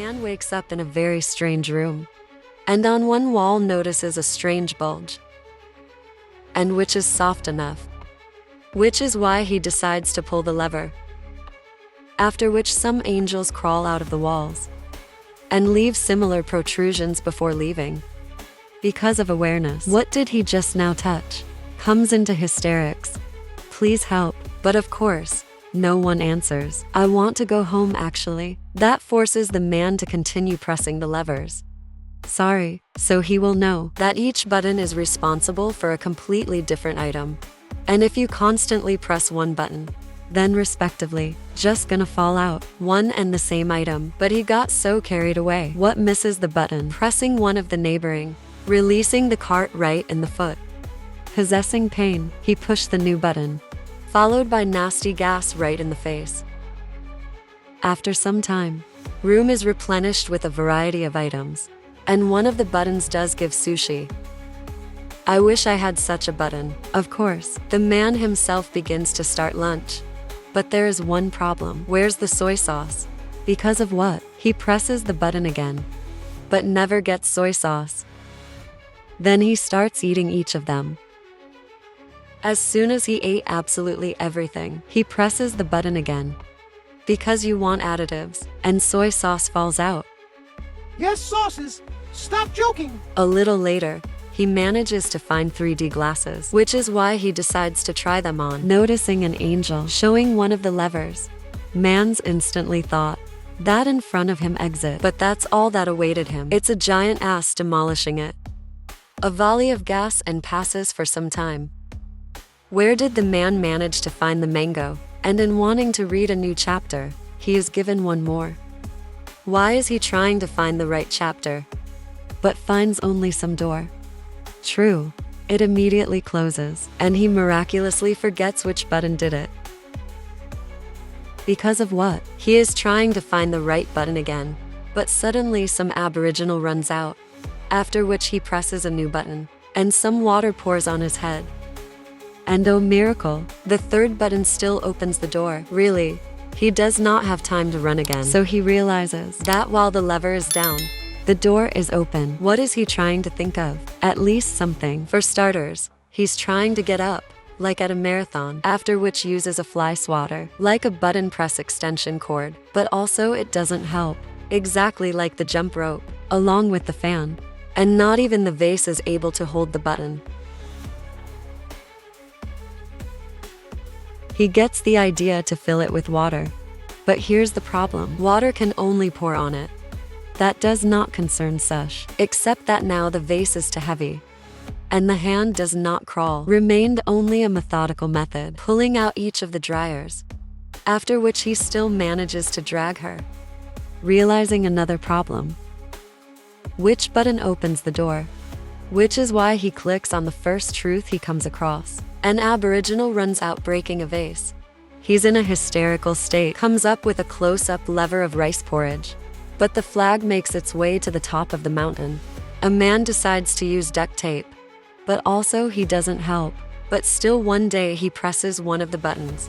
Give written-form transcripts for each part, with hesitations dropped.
man wakes up in a very strange room, and on one wall notices a strange bulge, and which is soft enough, which is why he decides to pull the lever. After which some angels crawl out of the walls and leave similar protrusions before leaving. Because of awareness, what did he just now touch? Comes into hysterics. Please help. But of course, no one answers. I want to go home actually. That forces the man to continue pressing the levers. Sorry, so he will know that each button is responsible for a completely different item. And if you constantly press one button, then respectively, just gonna fall out. One and the same item, but he got so carried away. What misses the button? Pressing one of the neighboring, releasing the cart right in the foot. Possessing pain, he pushed the new button, followed by nasty gas right in the face. After some time, room is replenished with a variety of items, and one of the buttons does give sushi. I wish I had such a button. Of course, the man himself begins to start lunch. But there is one problem. Where's the soy sauce? Because of what? He presses the button again, but never gets soy sauce. Then he starts eating each of them. As soon as he ate absolutely everything, he presses the button again. Because you want additives, and soy sauce falls out. Yes, sauces. Stop joking. A little later, he manages to find 3D glasses, which is why he decides to try them on. Noticing an angel showing one of the levers, man's instantly thought that in front of him exit, but that's all that awaited him. It's a giant ass demolishing it. A volley of gas and passes for some time. Where did the man manage to find the mango? And in wanting to read a new chapter, he is given one more. Why is he trying to find the right chapter, but finds only some door? True, it immediately closes, and he miraculously forgets which button did it. Because of what? He is trying to find the right button again, but suddenly some aboriginal runs out, after which he presses a new button, and some water pours on his head. And oh miracle, the third button still opens the door. Really, he does not have time to run again, so he realizes that while the lever is down, the door is open. What is he trying to think of? At least something. For starters, he's trying to get up, like at a marathon, after which uses a fly swatter, like a button press extension cord. But also it doesn't help. Exactly like the jump rope, along with the fan. And not even the vase is able to hold the button. He gets the idea to fill it with water. But here's the problem. Water can only pour on it. That does not concern Sush, except that now the vase is too heavy, and the hand does not crawl. Remained only a methodical method, pulling out each of the dryers, after which he still manages to drag her. Realizing another problem. Which button opens the door? Which is why he clicks on the first truth he comes across. An aboriginal runs out breaking a vase. He's in a hysterical state, comes up with a close-up lever of rice porridge. But the flag makes its way to the top of the mountain. A man decides to use duct tape, but also he doesn't help. But still one day he presses one of the buttons,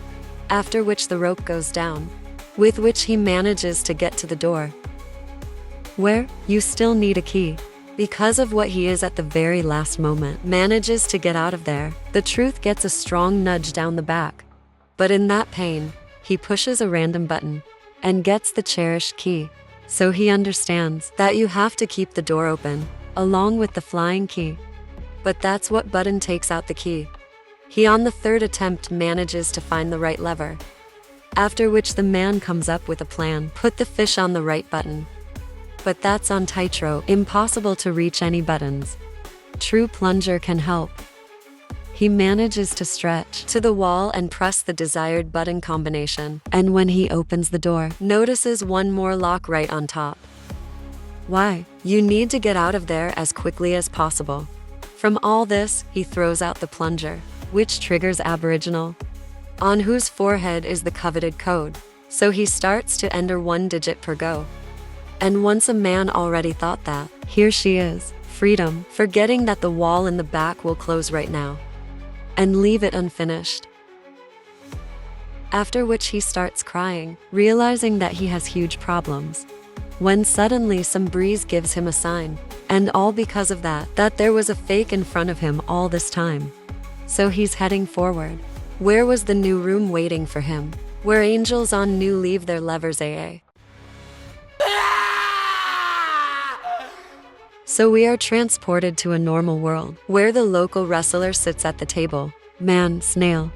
after which the rope goes down, with which he manages to get to the door. Where, you still need a key. Because of what he is at the very last moment, manages to get out of there. The truth gets a strong nudge down the back. But in that pain, he pushes a random button, and gets the cherished key. So he understands that you have to keep the door open, along with the flying key. But that's what button takes out the key. He on the third attempt manages to find the right lever. After which the man comes up with a plan. Put the fish on the right button. But that's on tightrope, impossible to reach any buttons. True plunger can help. He manages to stretch to the wall and press the desired button combination. And when he opens the door, notices one more lock right on top. Why? You need to get out of there as quickly as possible. From all this, he throws out the plunger, which triggers Aboriginal, on whose forehead is the coveted code. So he starts to enter 1 digit per go. And once a man already thought that, here she is, freedom, forgetting that the wall in the back will close right now, and leave it unfinished. After which he starts crying, realizing that he has huge problems. when suddenly some breeze gives him a sign. And all because of that there was a fake in front of him all this time. So he's heading forward. Where was the new room waiting for him? Where angels on new leave their levers AA. So we are transported to a normal world, where the local wrestler sits at the table, man, snail,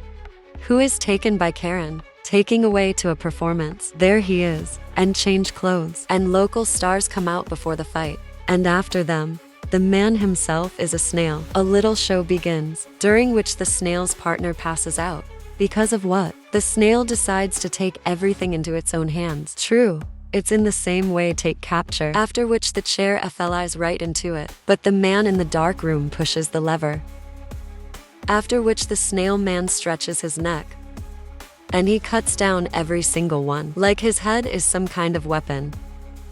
who is taken by Karen, taking away to a performance. There he is, and change clothes, and local stars come out before the fight. And after them, the man himself is a snail. A little show begins, during which the snail's partner passes out. Because of what? The snail decides to take everything into its own hands. True. It's in the same way take capture, after which the chair flies right into it. But the man in the dark room pushes the lever, after which the snail man stretches his neck, and he cuts down every single one, like his head is some kind of weapon.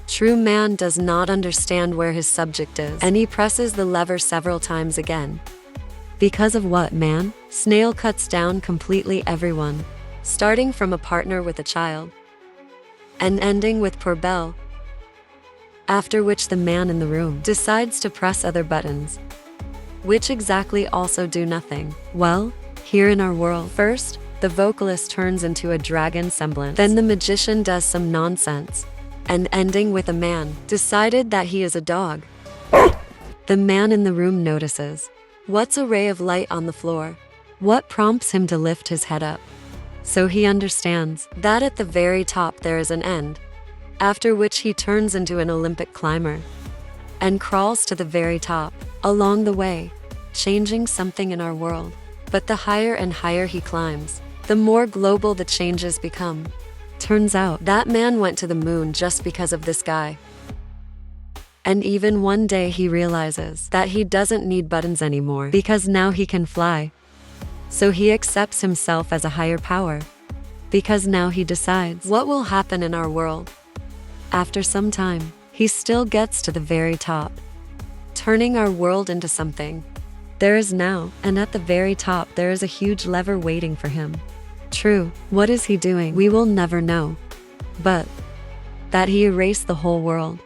True man does not understand where his subject is, and he presses the lever several times again. Because of what, man? Snail cuts down completely everyone, starting from a partner with a child, and ending with poor Belle. After which the man in the room decides to press other buttons, which exactly also do nothing. Well, here in our world, first, the vocalist turns into a dragon semblance. Then the magician does some nonsense, and ending with a man decided that he is a dog. The man in the room notices. What's a ray of light on the floor? What prompts him to lift his head up? So he understands that at the very top there is an end, after which he turns into an Olympic climber and crawls to the very top, along the way, changing something in our world. But the higher and higher he climbs, the more global the changes become. Turns out that man went to the moon just because of this guy. And even one day he realizes that he doesn't need buttons anymore because now he can fly. So he accepts himself as a higher power, because now he decides what will happen in our world. After some time, he still gets to the very top, turning our world into something there is now, and at the very top there is a huge lever waiting for him. True, what is he doing? We will never know. But that he erased the whole world.